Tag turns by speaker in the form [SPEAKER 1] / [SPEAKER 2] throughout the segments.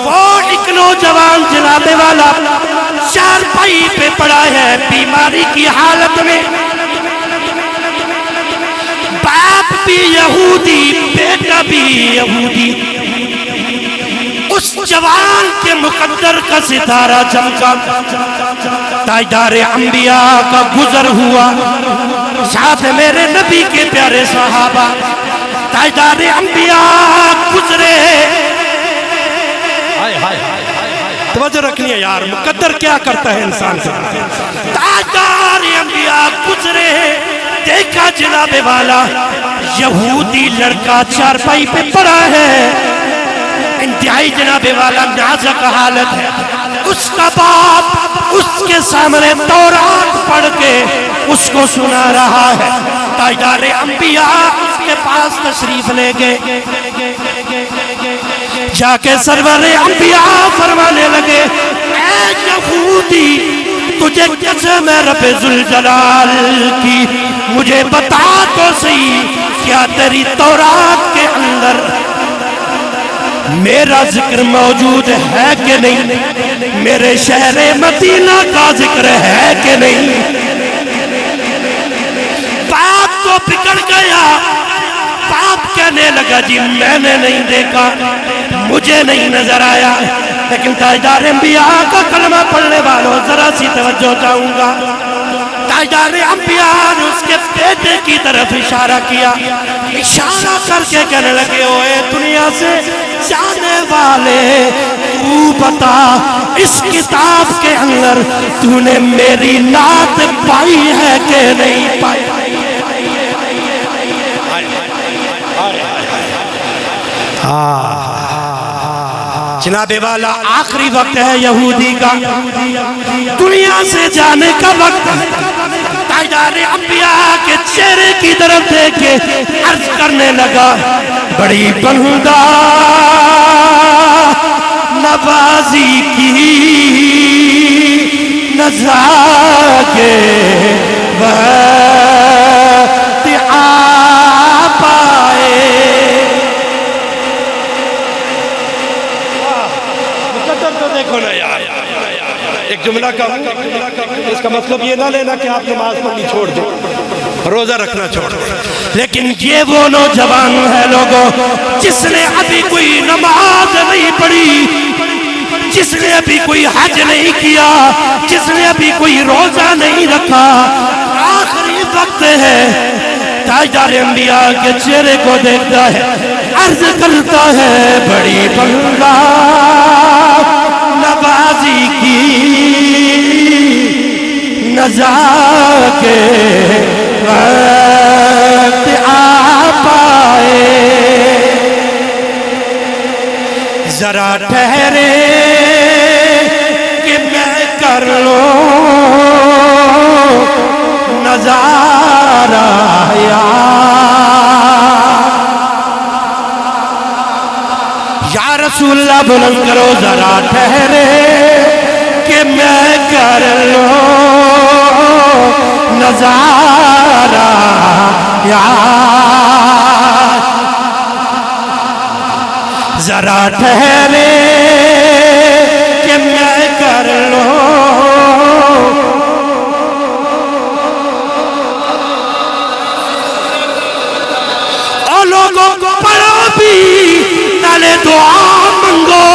[SPEAKER 1] وہ ایک نوجوان جناب والا چارپائی پہ پڑا ہے بیماری کی حالت میں، باپ بھی یہودی بیٹا بھی یہودی، اس جوان کے مقدر کا ستارہ چمکا، تاجدار انبیاء کا گزر ہوا، ساتھ میرے نبی کے پیارے صحابہ، تاجدار انبیاء گزرے۔ توجہ رکھنی ہے یار، مقدر کیا کرتا ہے انسان سے۔ تاجدار انبیاء گزرے، دیکھا جناب والا یہودی لڑکا چارپائی پہ پڑا ہے، انتہائی جناب والا نازک حالت ہے، اس کا باپ اس کے سامنے تورات پڑھ کے اس کو سنا رہا ہے۔ تاجدار انبیاء اس کے پاس تشریف لے گئے، جا کے سرور انبیاء فرمانے لگے، اے یہودی تجھے قسم ہے رب ذوالجلال کی، مجھے بتا تو صحیح کیا تیری تورات کے اندر میرا ذکر موجود ہے کہ نہیں، میرے شہر مدینہ کا ذکر ہے کہ نہیں؟ باپ تو بگڑ گیا، باپ کہنے لگا جی میں نے نہیں دیکھا، مجھے نہیں نظر آیا، لیکن تاجدار انبیاء کا کلمہ پڑھنے والوں ذرا سی توجہ چاہوں گا۔ تاجدار انبیاء نے اس کے بیٹے کی طرف اشارہ کیا، اشارہ کر کے کہنے لگے اوے دنیا سے جانے والے، تو بتا اس کتاب کے اندر تو نے میری نعت پائی ہے کہ نہیں پائی؟ جناب والا آخری وقت ہے یہودی کا، دنیا سے جانے کا وقت ہے۔ تاجدار انبیاء کے چہرے کی طرف دیکھ کے عرض کرنے لگا، بڑی بندہ نوازی کی نزاکے وقت آ پائے۔ دیکھو نا یار، ایک جملہ کہوں، اس کا مطلب یہ نہ لینا کہ آپ نماز پڑھنی چھوڑ دیں، روزہ رکھنا چھوڑ دیں، لیکن یہ وہ نوجوان ہے لوگوں جس نے ابھی کوئی نماز نہیں پڑھی، جس نے ابھی کوئی حج نہیں کیا، جس نے ابھی کوئی روزہ نہیں رکھا، آخری وقت ہے، تاجدار انبیاء کے چہرے کو دیکھتا ہے، عرض کرتا ہے بڑی بندہ نوازی کی نزا کے وقت آ پائے، ذرا ٹھہرے کہ میں کر لوں نظارہ یا رسول اللہ بلند کرو، ذرا ٹھہرے کہ میں کر لوں نظارہ یا، ذرا ٹھہرے کہ میں کر لوں۔ اور لوگوں کو پڑھو بھی نالے دعا منگو،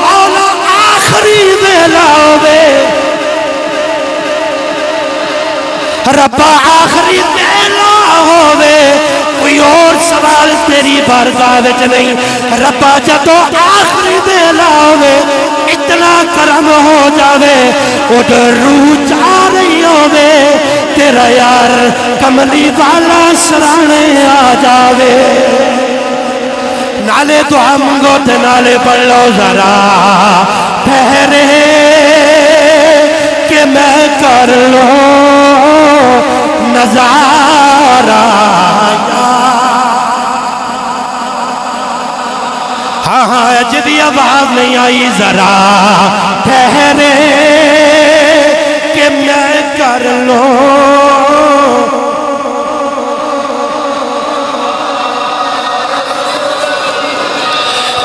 [SPEAKER 1] مولا آخری ویلا ہوئے، ربا آخری ویلا ہوئے، کوئی اور سوال تیری بارگاہ وچ نہیں، ربا جدو آخری ویلا ہوئے، اتنا کرم ہو جاوے، ادھر روح جا رہی ہوئے، تیرا یار کملی والا سرانے آ جاوے، نالے دعا منگو تے نالے پڑھ لو، ذرا ٹھہرے کہ میں کر لوں نظارہ۔ ہاں ہاں اجبی آواز نہیں آئی، ذرا ٹھہرے کہ میں کر لوں۔